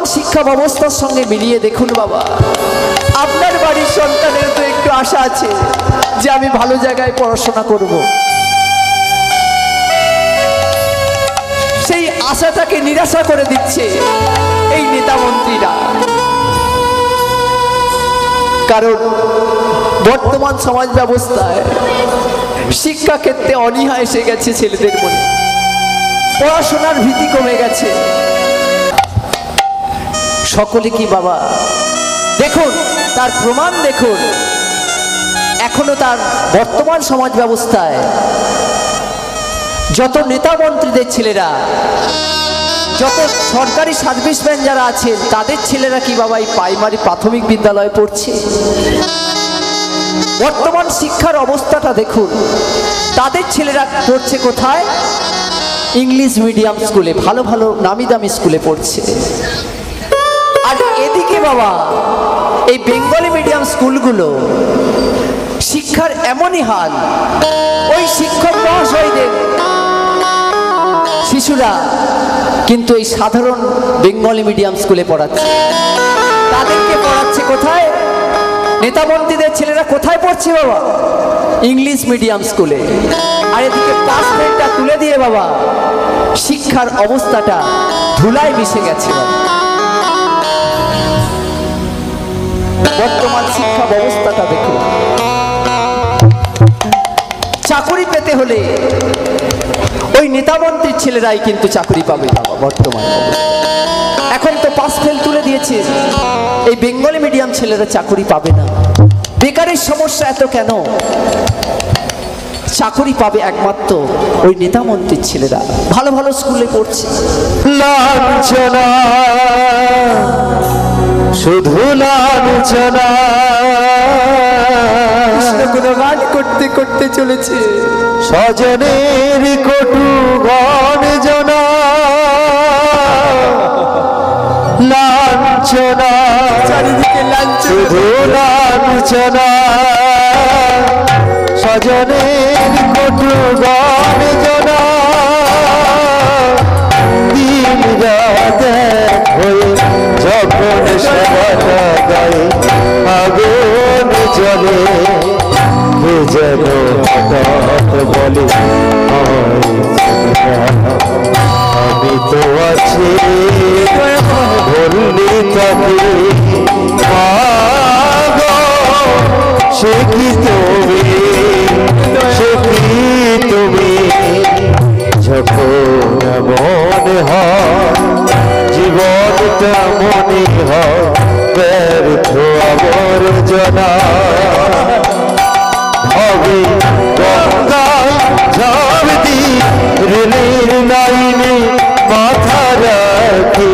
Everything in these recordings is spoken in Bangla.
বর্তমান শিক্ষা ব্যবস্থার সঙ্গে মিলিয়ে দেখুন বাবা, আপনার বাড়ির সন্তানের তো একটু আশা আছে যে আমি ভালো জায়গায় পড়াশোনা করব, সেই আশাটাকে নিরাশা করে দিচ্ছে এই নেতা মন্ত্রীরা। কারণ বর্তমান সমাজ ব্যবস্থায় শিক্ষা ক্ষেত্রে অনীহা এসে গেছে, ছেলেদের মনে পড়াশোনার ভীতি কমে গেছে। সকলে কি বাবা দেখুন, তার প্রমাণ দেখুন, এখনো তার বর্তমান সমাজ ব্যবস্থায় যত নেতা মন্ত্রীদের ছেলেরা, যত সরকারি সার্ভিসম্যান যারা আছেন তাদের ছেলেরা কি বাবা এই প্রাইমারি প্রাথমিক বিদ্যালয়ে পড়ছে? বর্তমান শিক্ষার অবস্থাটা দেখুন, তাদের ছেলেরা পড়ছে কোথায়? ইংলিশ মিডিয়াম স্কুলে, ভালো ভালো নামি দামি স্কুলে পড়ছে। আর এদিকে বাবা এই বেঙ্গলি মিডিয়াম স্কুলগুলো শিক্ষার এমনই হাল, ওই শিক্ষক মহাশয়দের শিশুরা কিন্তু এই সাধারণ বেঙ্গলি মিডিয়াম স্কুলে পড়াচ্ছে। তাদেরকে পড়াচ্ছে কোথায়? নেতা মন্ত্রীদের ছেলেরা কোথায় পড়ছে বাবা? ইংলিশ মিডিয়াম স্কুলে। আর এদিকে পাসপোর্টটা তুলে দিয়ে বাবা শিক্ষার অবস্থাটা ধুলায় মিশে গেছে। বর্তমান শিক্ষা ব্যবস্থাটা দেখুন, চাকরি পেতে হলে ওই নেতা মন্ত্রীর ছেলেরাই কিন্তু চাকরি পাবে বাবা। বর্তমান এখন তো পাস ফেল তুলে দিয়েছে, এই বেঙ্গলি মিডিয়াম ছেলেরা চাকরি পাবে না। বেকারের সমস্যা এত কেন? চাকরি পাবে একমাত্র ওই নেতা মন্ত্রীর ছেলেরা, ভালো ভালো স্কুলে পড়ছে। লাঞ্ছনা, শুধু লাঞ্ছনা, গুণগান করতে করতে চলেছে। স্বজনের কটু গঞ্জনা, লাঞ্ছনা, চারিদিকে লাঞ্ছনা, শুধু লাঞ্ছনা, স্বজনের কটু গঞ্জনা, দিন রাত হয়ে যখন সেবাটা গায়ে আগুন জ্বলে, কে যেন হঠাৎ বলে আমি তো আছি, বললি তাকে সে কি তুমি, সে কি তুমি, যখন মনে হয় জীবনটা মনে হয় ব্যর্থ আবর্জনা, হবে গঙ্গায় ঝাঁপ দি রেলের লাইনে মাথা রাখি,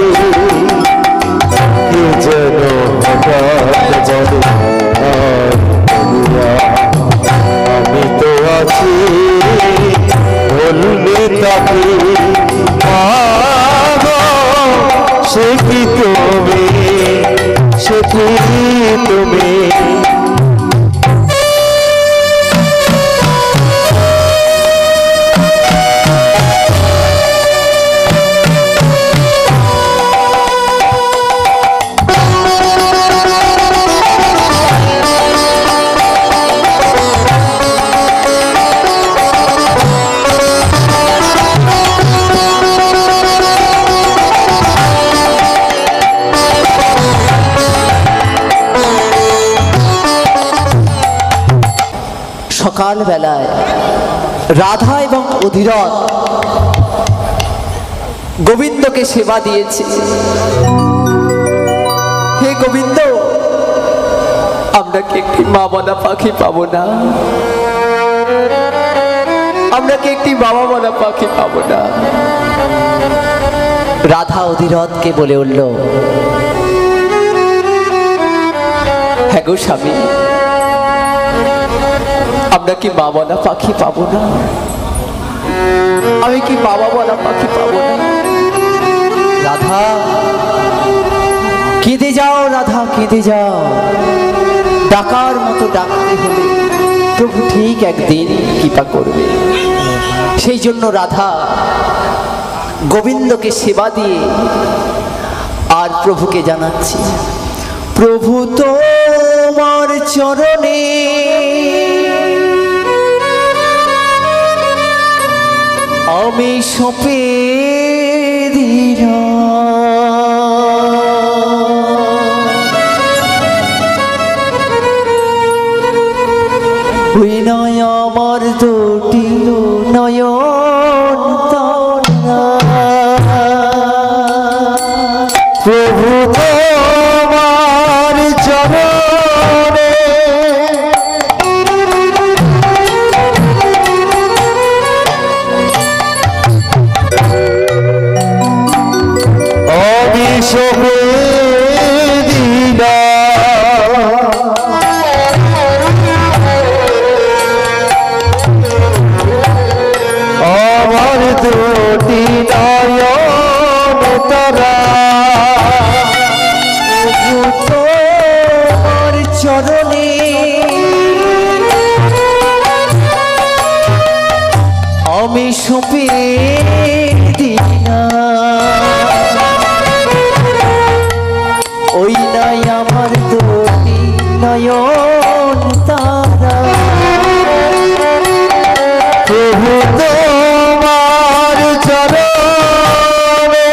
কে যেন হঠাৎ বলে আমি তো আছি, বললে তাকে সে কি তুমি, সে কি তুমি। সকালবেলায় রাধা এবং অধীরথ গোবিন্দকে সেবা দিয়েছে। হে গোবিন্দ, আমরা কি একটি মা বলা পাখি পাবো না? আমরা কি একটি বাবা বলা পাখি পাবো না? রাধা অধীরথকে বলে উঠল, হ্যাঁ গো স্বামী, আমরা কি মা বলা পাখি পাবো না? আমি কি বাবা বলা পাখি পাবো না? রাধা কেঁদে যাও, রাধা কেঁদে যাও, ডাকার মতো ডাকতে হলে প্রভু ঠিক একদিন কৃপা করবে। সেই জন্য রাধা গোবিন্দকে সেবা দিয়ে আর প্রভুকে জানাচ্ছি, প্রভু তোমার চরণে আমি সঁপে দিলাম। ওই নয় আমার দুটি নয়ন তারা, প্রভু তোমার চরণে আমি সঁপে আমার দুটি নয়ন তারা, তোমার চরণে আমি সঁপে দিলাম। ওই নাই আমার দুটি নয়ন তারা, প্রভু তোমার চরণে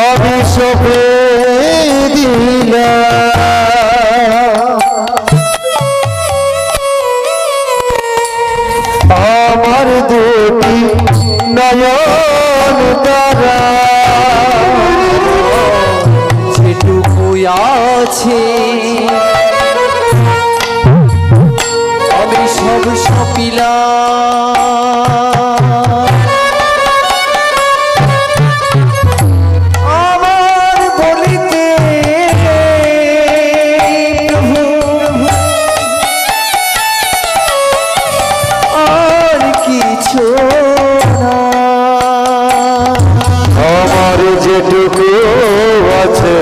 আমি সঁপে দিলাম। আমার দুটি নয়ন তারা, যেটুকু আছে আমি সব সপিলাম। আমার বলিতে প্রভু আর কিছু না, আমার যেটুকু আছে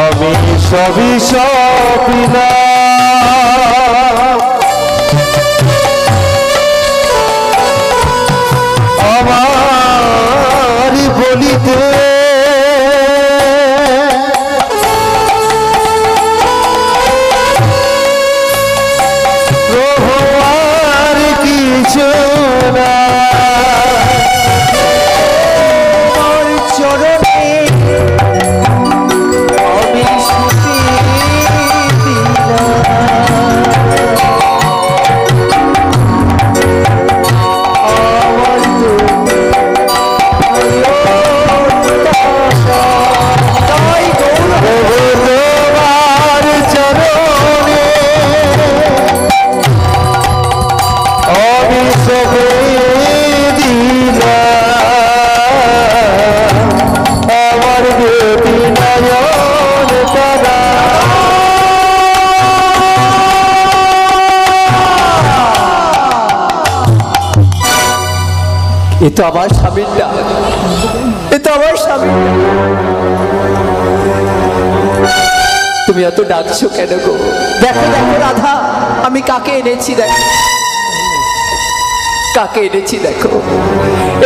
আমি সবই সপিলাম। আমার বলিতে প্রভু আর কিছু না, আমার চরণে আমি সঁপে এ তো আমার স্বামীর ডাক, এ তো আমার স্বামীর ডাক। তুমি এত ডাকছো কেন গো? দেখো দেখো রাধা, আমি কাকে এনেছি দেখো, কাকে এনেছি দেখো।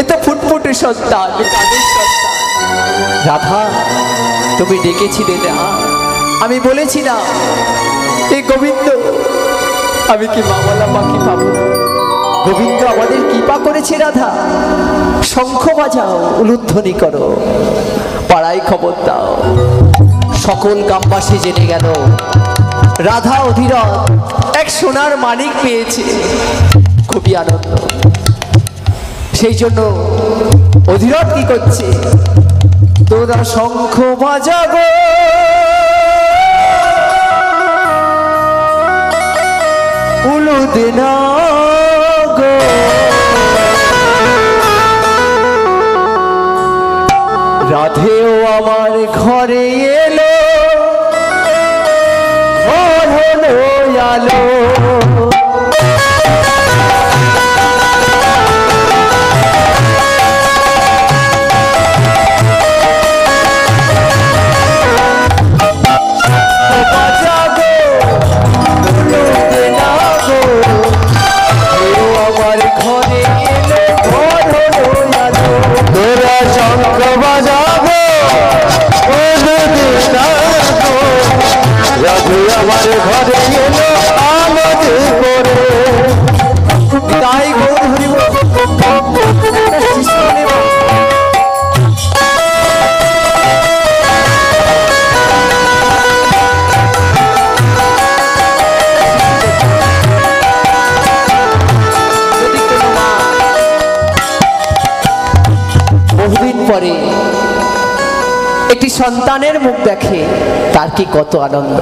এ তো ফুটফুটে সন্তান, কাদের সন্তান। রাধা তুমি ডেকেছিলে না, আমি বলেছি না এই গোবিন্দ, আমি কি মাওয়ালা পাখি পাবো? গোবিন্দ আমাদের কৃপা করেছে রাধা। শঙ্খ বাজাও, উলুধ্বনি করো, পাড়ায় খবর দাও, সকল গ্রামবাসী জেনে গেল রাধা অধীরথ এক সোনার মানিক পেয়েছে। খুবই আনন্দ। সেই জন্য অধীরথ কি করছে, তোরা শঙ্খ বাজাবো, উলুদনা গো, রাধেও আমার ঘরে এলো, ঘর হলো আলো। বাজাবো সন্তানের মুখ দেখে তার কি কত আনন্দ।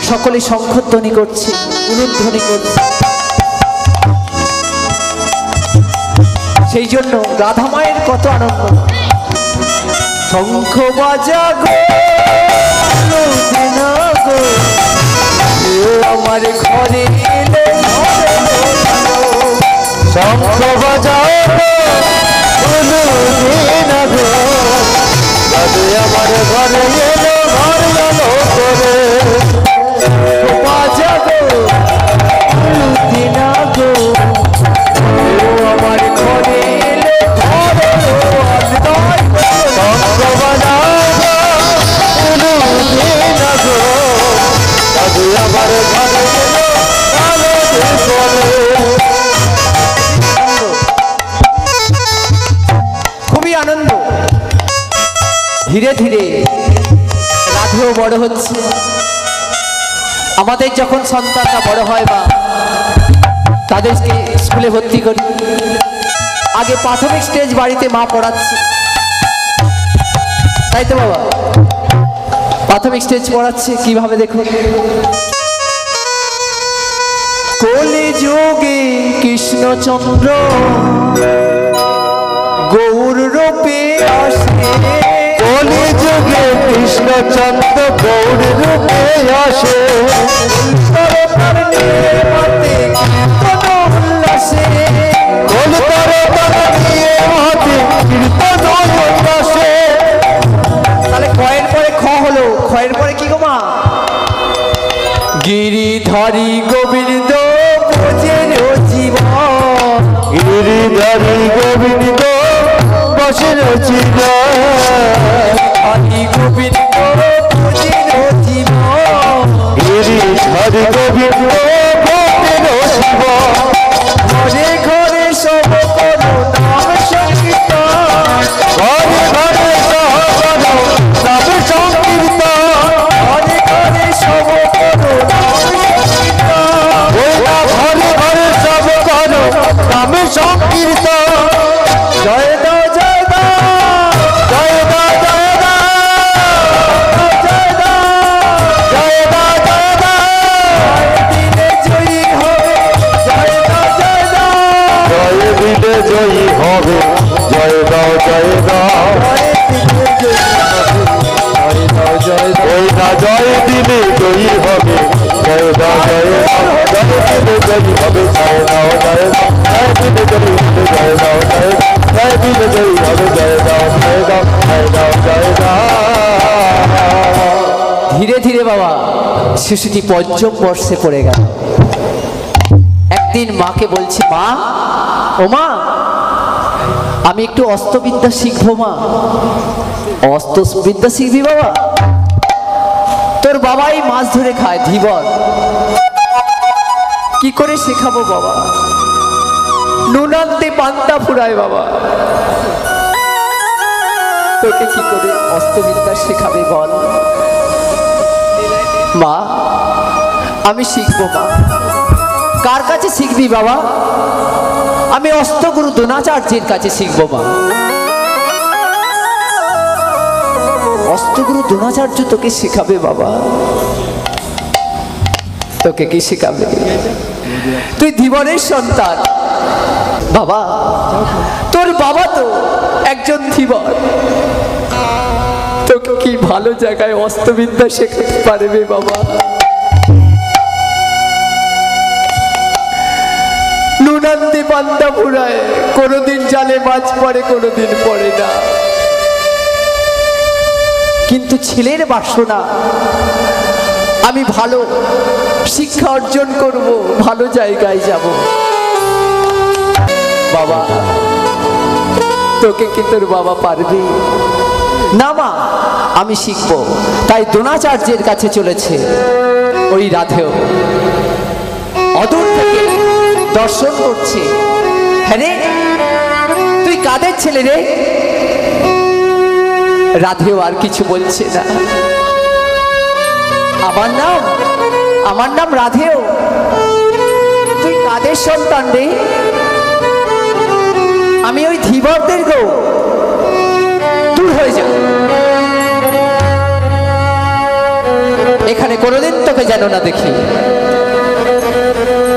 সকলে শঙ্খধ্বনি করছে, উলুধ্বনি করছে। সেই জন্য রাধা মায়ের কত আনন্দ। শঙ্খ বাজা গো লুধিনা গো, আমার ঘরে এলে শঙ্খ বাজাও লুধিনা গো, দাদু আমার ঘরে এলো ঘর গেলো করে। বাজা গো লুধিনা গো, আমার ঘরে এলে শঙ্খ বাজাও লুধিনা গো, দাদু আমার ঘরে এলো ভালো করে। খুবই আনন্দ। ধীরে ধীরে রাধেও বড় হচ্ছে। আমাদের যখন সন্তানরা বড় হয় বা তাদেরকে স্কুলে ভর্তি করি, আগে প্রাথমিক স্টেজ বাড়িতে মা পড়াচ্ছে, তাই তো বাবা? প্রাথমিক স্টেজ পড়াচ্ছে কিভাবে দেখুন। কলি যুগে কৃষ্ণচন্দ্র গৌর রূপে আসে, কলি যুগে কৃষ্ণচন্দ্র গৌর রূপে আসে। তার নিয়ে মাতে কীর্তন উল্লাসে, তাহলে কয়ের পরে খ হলো, খয়ের পরে কি গো মা? গিরিধারী গোবিন্দ ভোজের জীবন, গিরিধারী গোবিন্দ বসের চির, হরি গোবিন্দ ভোজের জীবন, গিরিধারী গোবিন্দ বসের শিব। ঘরে ঘরে সব করো নাম সংকীর্তন, ঘরে ঘরে সহগণ নাম সংকীর্তন, ঘরে ঘরে সব করো নাম সংকীর্তন, ওইটা ঘরে ঘরে সব করো নাম সংকীর্তন। জয় দাও জয় দাও জয় দা জয় দা জয় দাও, জয় দা জয় দা, দিনে জয়ী হবে, জয় দাও জয় দাও, জয় দিলে জয়ী হবে, জয় দাও জয় দাও। ওই না জয় দিলে জয়ী হবে, জয় দাও জয় দাও, জয় দিলে জয়ী হবে, জয় দাও জয় দাও, জয় দিলে জয়ী হবে, জয় দাও জয় দাও, জয় দিলে জয়ী হবে, জয় দাও জয় দাও, জয় দাও জয় দাও। ধীরে ধীরে বাবা শিশুটি পঞ্চম বর্ষে পড়ে গেল। একদিন মাকে বলছি, মা ও মা, আমি একটু অস্ত্রবিদ্যা শিখবো মা। অস্ত্রবিদ্যা শিখবি বাবা? তোর বাবাই মাছ ধরে খায় ধীবর, কি করে শেখাবো বাবা? নুনান্তে পান্তা ফুরায় বাবা, তোকে কি করে অস্ত্রবিদ্যা শেখাবে বল? মা আমি শিখবো মা। কার কাছে শিখবি বাবা? আমি অস্ত্রগুরু দ্রোণাচার্যের কাছে শিখবো মা। অস্ত্রগুরু দ্রোণাচার্য তোকে শেখাবে বাবা। তোকে কি শেখাবে? তুই ধীবরের সন্তান বাবা, তোর বাবা তো একজন ধীবর, তোকে কি ভালো জায়গায় অস্ত্রবিদ্যা শেখাতে পারবে বাবা? নুনান্তে পান্তা ফুরায়, কোনোদিন জালে মাছ পড়ে, কোনোদিন পড়ে না। কিন্তু ছেলের বাসনা, আমি ভালো শিক্ষা অর্জন করব, ভালো জায়গায় যাব। বাবা তোকে কি তোর বাবা পারবে? না মা, আমি শিখব। তাই দ্রোণাচার্যের কাছে চলেছে ওই রাধেও। অদূর থেকে দর্শন করছে। হ্যাঁ রে, তুই কাদের ছেলে রে? রাধেও আর কিছু বলছে না। আমার নাম রাধেও। তুই কাদের সন্তান রে? আমি ওই ধীবরদের গো। দূর হয়ে যা, এখানে কোনোদিন তোকে যেন না দেখি।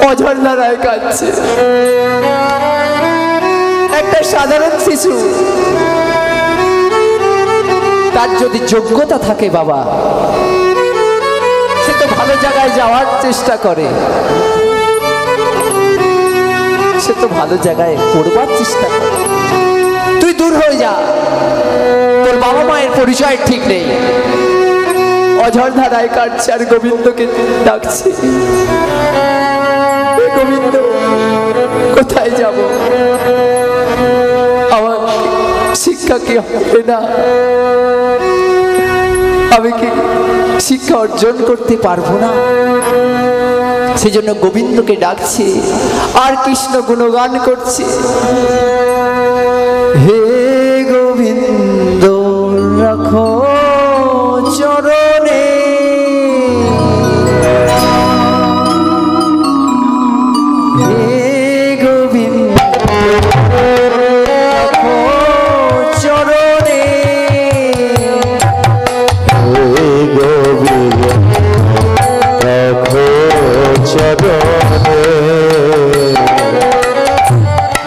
অঝর্ণা রায় কাঁদছে। একটা সাধারণ শিশু, তার যদি যোগ্যতা থাকে বাবা, সে তো ভালো জায়গায় যাওয়ার চেষ্টা করে, সে তো ভালো জায়গায় পড়বার চেষ্টা করে। তুই দূর হয়ে যা, তোর বাবা মায়ের পরিচয় ঠিক নেই। অঝর্ণা রায় কাটছে আর গোবিন্দকে ডাকছে, গোবিন্দ কোথায় যাব? আমার শিক্ষা কি হবে না? আমি কি শিক্ষা অর্জন করতে পারবো না? সেজন্য গোবিন্দকে ডাকছে আর কৃষ্ণ গুণগান করছে। হে গোবিন্দ রাখো চরণে, হে গোবিন্দ রাখো চরণে, হে গোবিন্দ রাখো চরণে।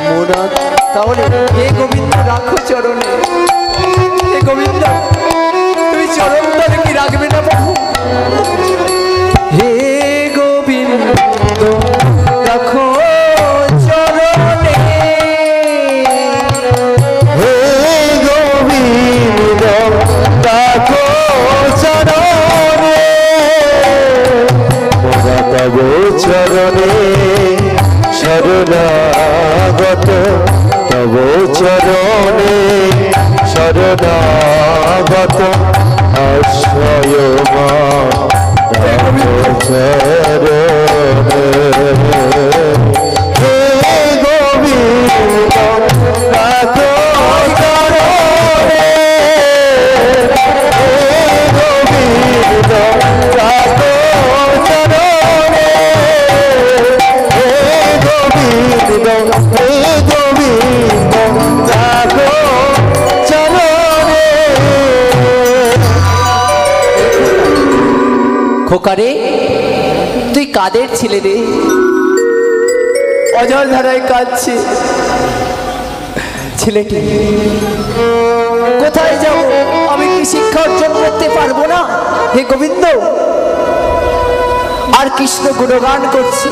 মুরাদ তাহলে হে গোবিন্দ রাখো চরণে। হে গোবিন্দ তুই চরণ ধরে কি রাখবে না বাবু? হে গোবিন্দ রাখো চরণে, হে গোবিন্দ রাখো চরণে, মোরা তব চরণে শরণাগত, তব চরণে শরণাগত, আশ্রয় মা রাখো চরণে। হে গোবিন্দ রাখো চরণে, হে গোবিন্দ রাখো চরণে, হে গোবিন্দ, হে গোবিন্দ রাখো চরণে। খোকারে তুই কাদের ছেলে রে? অঝরধারায় কাঁদছে ছেলেটি। কোথায় যাব? আমি কি শিক্ষা অর্জন করতে পারবো না? হে গোবিন্দ। আর কৃষ্ণ গুণগান করছে,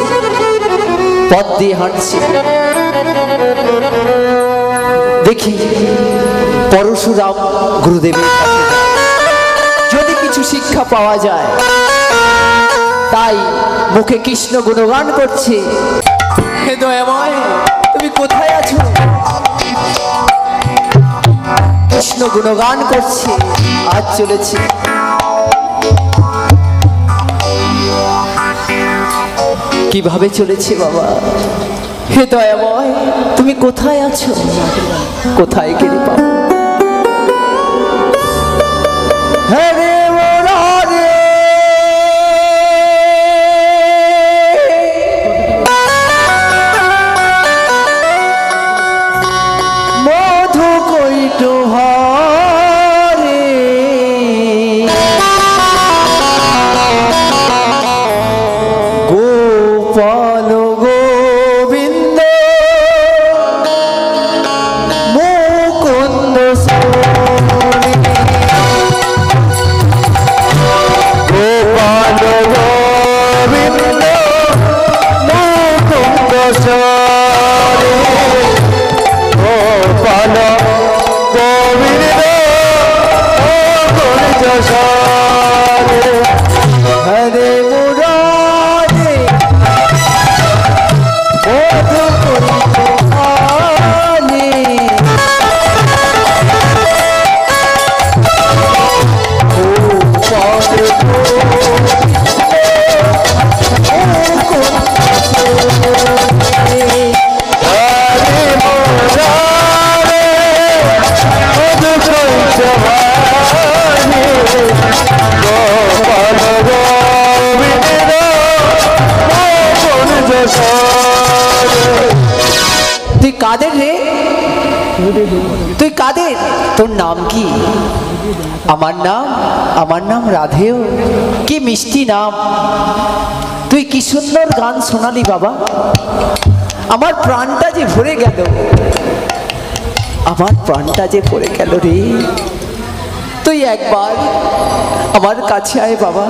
পথ দিয়ে হাঁটছে। দেখি পরশুরাম গুরুদেবের কাছে যদি কিছু শিক্ষা পাওয়া যায়। তাই মুখে কৃষ্ণ গুণগান করছে। হে দয়াময় তুমি কোথায় আছো? কৃষ্ণ গুণগান করছে, আজ চলেছে। কিভাবে চলেছে বাবা? হে দয়াময় তুমি কোথায় আছো? কোথায় গেলে পাবো? হ্যাঁ রে মোরারে, মধু কৈট হরে, গোপাল গোবিন্দ মুকুন্দ সোনি, গোপাল গোবিন্দ মুকুন্দ সোনি, গোপাল গোবিন্দ মুকুন্দ সোনি। হরে মুরারে মধু কৈট হরে, তুই কাদের রে? তুই কাদের? তোর নাম কি? আমার নাম রাধেও। কি মিষ্টি নাম, তুই কি সুন্দর গান শোনালি বাবা। আমার প্রাণটা যে ভরে গেল, আমার প্রাণটা যে ভরে গেল রে। তুই একবার আমার কাছে আয় বাবা।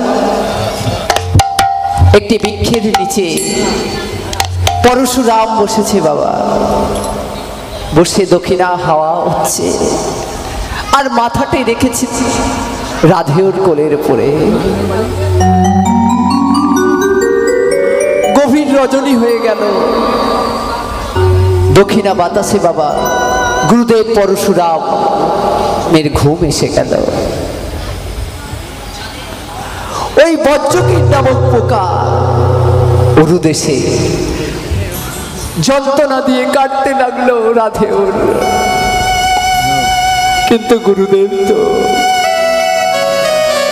একটি বৃক্ষের নিচে পরশুরাম বসেছে বাবা, বসে দক্ষিণা হাওয়া হচ্ছে, আর মাথাটি রেখেছি রাধেওর কোলের উপরে। গভীর রজনী হয়ে গেল, দক্ষিণা বাতাসে বাবা গুরুদেব পরশুরাম মের ঘুম এসে গেল। ওই বজ্রকীট নামক পোকা উরুদেশে যন্ত্রণা দিয়ে কাটতে লাগলো রাধেওর। কিন্তু গুরুদেব তো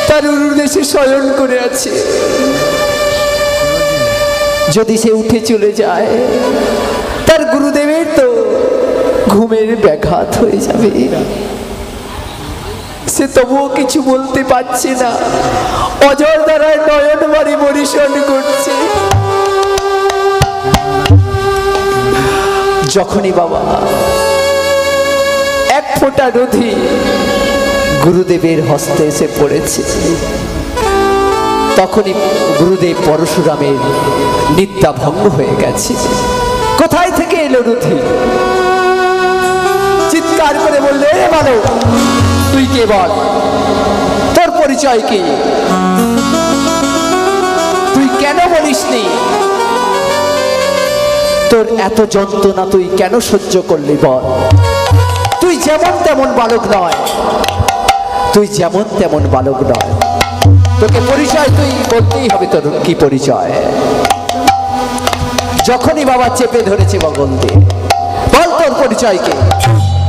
তার উরুদেশে শয়ন করে আছে। যদি সে উঠে চলে যায়, তার গুরুদেবের তো ঘুমের ব্যাঘাত হয়ে যাবে। সে তবুও কিছু বলতে পারছে না, অজর দ্বারায় নয়ন বাড়ি পরিশন করছে। যখনই বাবা এক ফোঁটা নদী গুরুদেবের হস্তে এসে পড়েছে, তখনই গুরুদেব পরশুরামের নিদ্রা ভঙ্গ হয়ে গেছে। কোথায় থেকে এলো নদী? চিৎকার করে বললে, এ বলো তুই কে, বল তোর পরিচয় কি? তুই কেন বলিসনি? তোর এত যন্ত্রণা তুই কেন সহ্য করলি বল? তুই যেমন তেমন বালক নয়, তুই যেমন তেমন বালক নয়। তোকে পরিচয় তুই বলতেই হবে, তোর কি পরিচয়। যখনই বাবা চেপে ধরেছে বগল দিয়ে, বল তোর পরিচয় কি,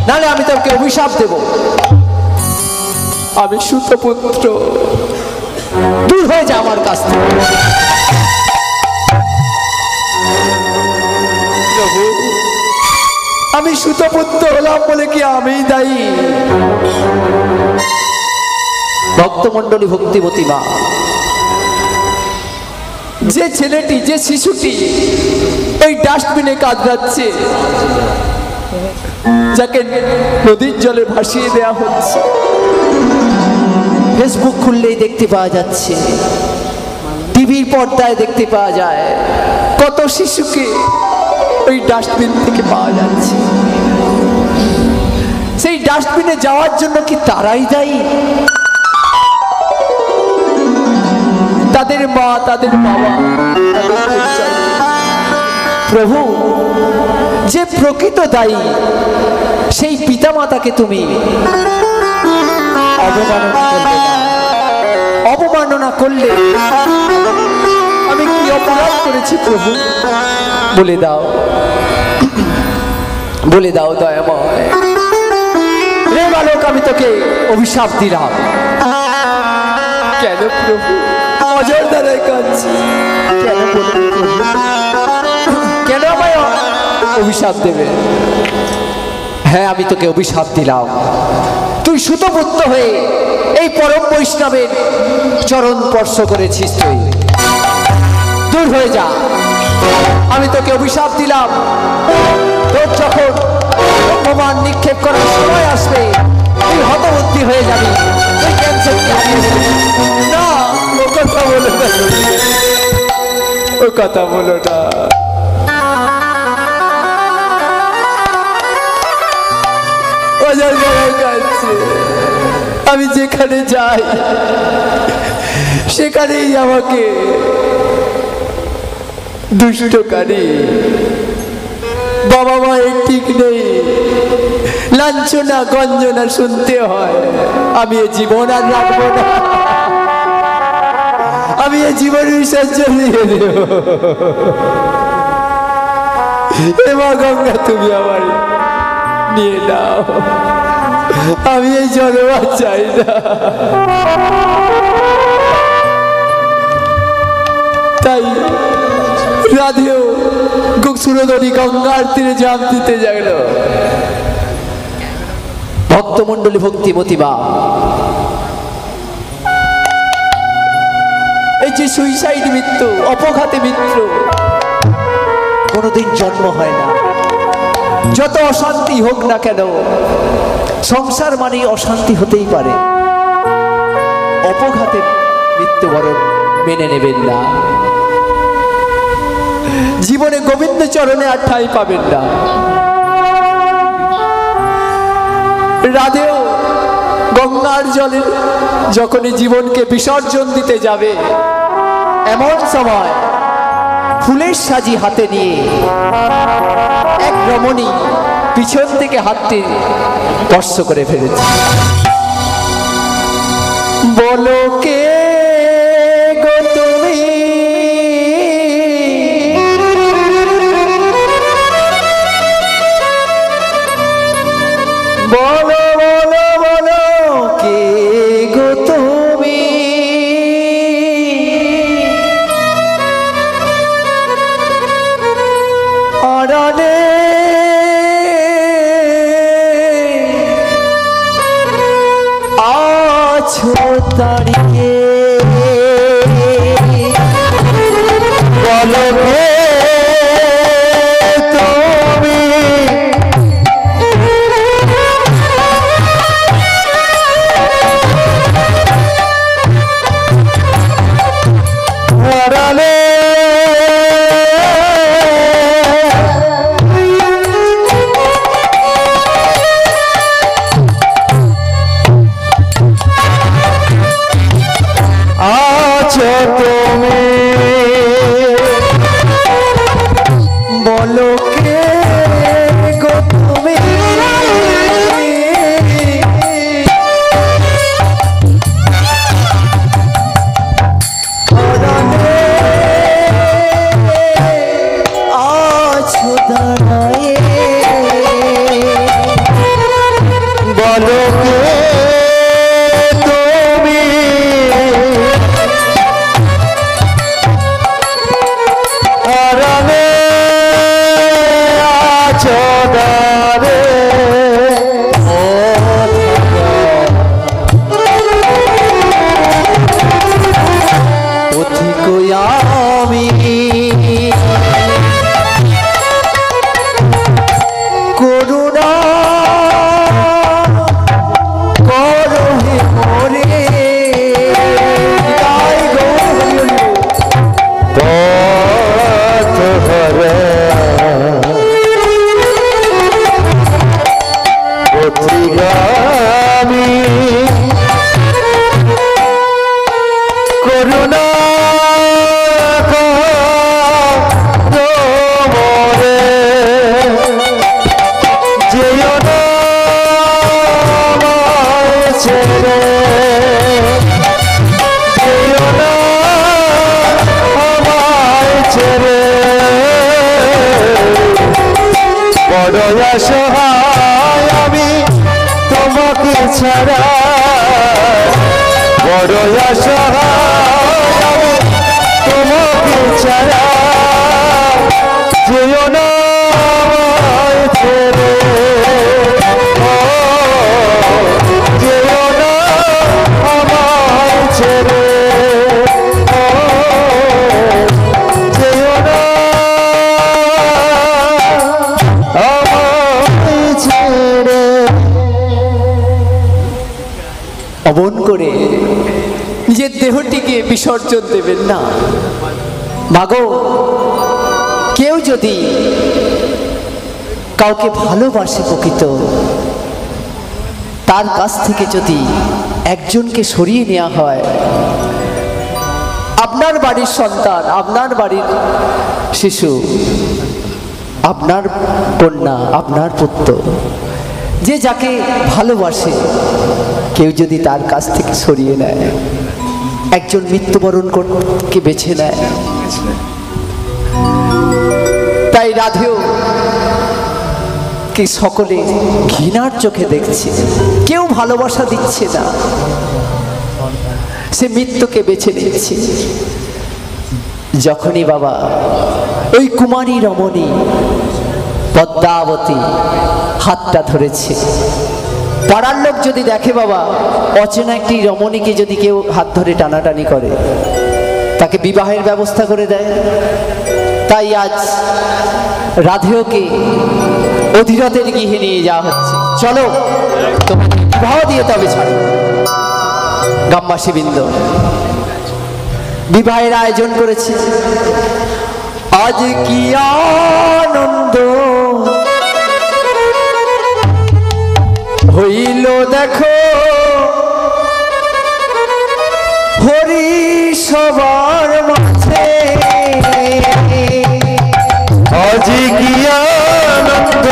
নাহলে আমি তোকে অভিশাপ দেব। আমি সুতপুত্র, দূর হয়ে যা আমার কাছ থেকে। প্রভু, আমি সুতপুত্র হলাম বলে কি আমি দায়ী? ভক্তমণ্ডলী, ভক্তিমতী মা, যে ছেলেটি, যে শিশুটি এই ডাস্টবিনে কাঁদছে, যাকে নদীর জলে ভাসিয়ে দেওয়া হচ্ছে, ফেসবুক খুললেই দেখতে পাওয়া যাচ্ছে, টিভির পর্দায় দেখতে পাওয়া যায়, কত শিশুকে ওই ডাস্টবিন থেকে পাওয়া যাচ্ছে। সেই ডাস্টবিনে যাওয়ার জন্য কি তারাই দায়ী? তাদের মা, তাদের বাবা, প্রভু যে প্রকৃত দায়ী, সেই পিতামাতাকে তুমি অবমাননা করলে। আমি কি অপরাধ করেছি প্রভু? বলে দাও, বলে দাও দয়াময়। রে বালক, আমি তোকে অভিশাপ দিলাম। কেন প্রভু অজর দ্বারায় কাঁদছি? কেন বলুন প্রভু, কেন আমায় অভিশাপ দেবে? হ্যাঁ, আমি তোকে অভিশাপ দিলাম। তুই সুতপুত্র হয়ে এই পরম বৈষ্ণবের চরণ স্পর্শ করেছিস, তুই দূর হয়ে যা। আমি তোকে অভিশাপ দিলাম, তোর যখন অপমান নিক্ষেপ করার সময় আসবে, তুই হতবুদ্ধি হয়ে যাবি, তুই ক্যান্সার না। ও কথা বলো না, ও কথা বলো না। আমি যেখানে যাই সেখানেই আমাকে দুষ্টকারী, বাবা মায়ের ঠিক নেই, লাঞ্ছনা গঞ্জনা শুনতে হয়। আমি এ জীবন আর রাখবো না, আমি এ জীবন বিসর্জন দিয়ে দেব। হে মা গঙ্গা, তুমি আমার নিয়ে নাও, আমি এই জন্ম চাই না। তাই রাধেও সুরধনী গঙ্গার তীরে জাম দিতে গেল। ভক্তমণ্ডলী, ভক্তিমতী মা, যে সুইসাইড মৃত্যু, অপঘাতে মৃত্যু কোনোদিন জন্ম হয় না। যত অশান্তি হোক না কেন, সংসার মানে অশান্তি হতেই পারে, অপঘাতে মৃত্যুবরণ মেনে নেবেন না। জীবনে গোবিন্দ চরণে আর ঠাঁই পাবেন না। রাধেও গঙ্গার জলে যখনই জীবনকে বিসর্জন দিতে যাবে, এমন সময় ফুলের সাজি হাতে নিয়ে এক রমণী পিছন থেকে হাতটি স্পর্শ করে ফেলেছে। বলো কে গো তুমি, বলো বলো বলো কে গো তুমি, আড়ালে আছো দাঁড়িয়ে, বলো কে তুমি, আড়ালে আছো তুমি, বলো কে গো তুমি, আড়ালে আছো দাঁড়ায়ে, বলো কে তুমি, আড়ালে আছো দাঁড়ে, পথিক আমি করুণা করো হে মোরে, গাই গো পথ ভরা পথিগামী করুণা করো মোরে, যেও না আমায় ছেড়ে, যেও না আমায় ছেড়ে, বড় অসহায় আমি তোমাকে ছাড়া, বড় অসহায় আমি তোমাকে ছাড়া, যেও না আমায় ছেড়ে, ও, যেও না আমায় ছেড়ে, ও, যেও না আমায় ছেড়ে। অমন করে নিজের দেহটিকে বিসর্জন দেবেন না। মাগো, কেউ যদি কাউকে ভালোবাসে প্রকৃত, তার কাছ থেকে যদি একজনকে সরিয়ে নেওয়া হয়, আপনার বাড়ির সন্তান, আপনার বাড়ির শিশু, আপনার কন্যা, আপনার পুত্র, যে যাকে ভালোবাসে, কেউ যদি তার কাছ থেকে সরিয়ে নেয়, একজন মৃত্যুবরণ করতে বেছে নেয়, তাই রাধেও কি সকলে ঘৃণার চোখে দেখছে, কেউ ভালোবাসা দিচ্ছে না, সে মৃত্যুকে বেছে নিচ্ছে। যখনই বাবা ওই কুমারী রমণী পদ্মাবতী হাতটা ধরেছে, পাড়ার লোক যদি দেখে বাবা অচেনা একটি রমণীকে যদি কেউ হাত ধরে টানাটানি করে, তাকে তাকে বিবাহের ব্যবস্থা করে দেয়। তাই আজ রাধেয়কে অধীরথের গৃহে নিয়ে যাওয়া হচ্ছে। চলো তোমাকে বিবাহ দিয়ে তবে ছাড়ো। গ্রামবাসীবৃন্দ বিবাহের আয়োজন করেছে। আজ কি আনন্দ হইল দেখো, হরি সবার মাঝে। আজ কি আনন্দ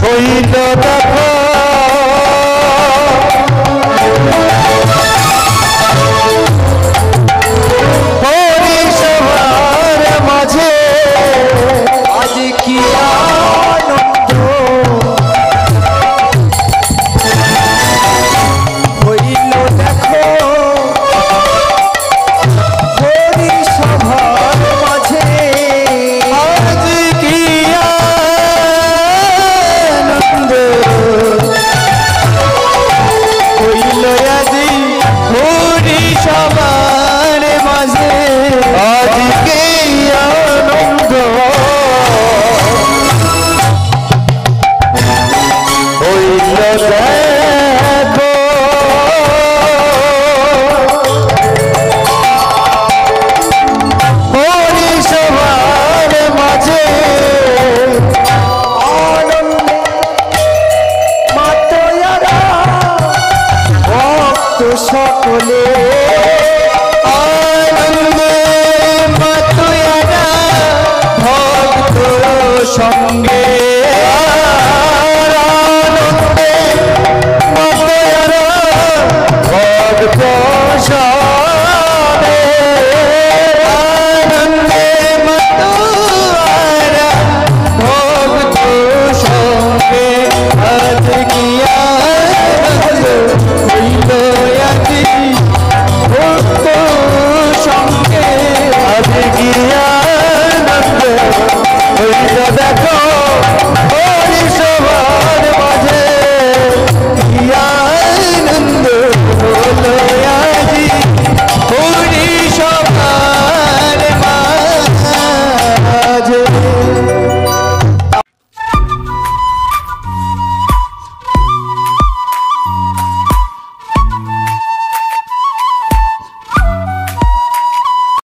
হইল দেখো, হরি সবার মাঝে। আজ কি আনন্দ হইল দেখো, হরি সভার মাঝে। আজ কি আনন্দ হইল আজি হরি সবার মাঝে। আজ কি আনন্দ হইল দেখো, হরি সবার মাঝে। আনন্দে মাতোয়ারা ভক্ত সকলে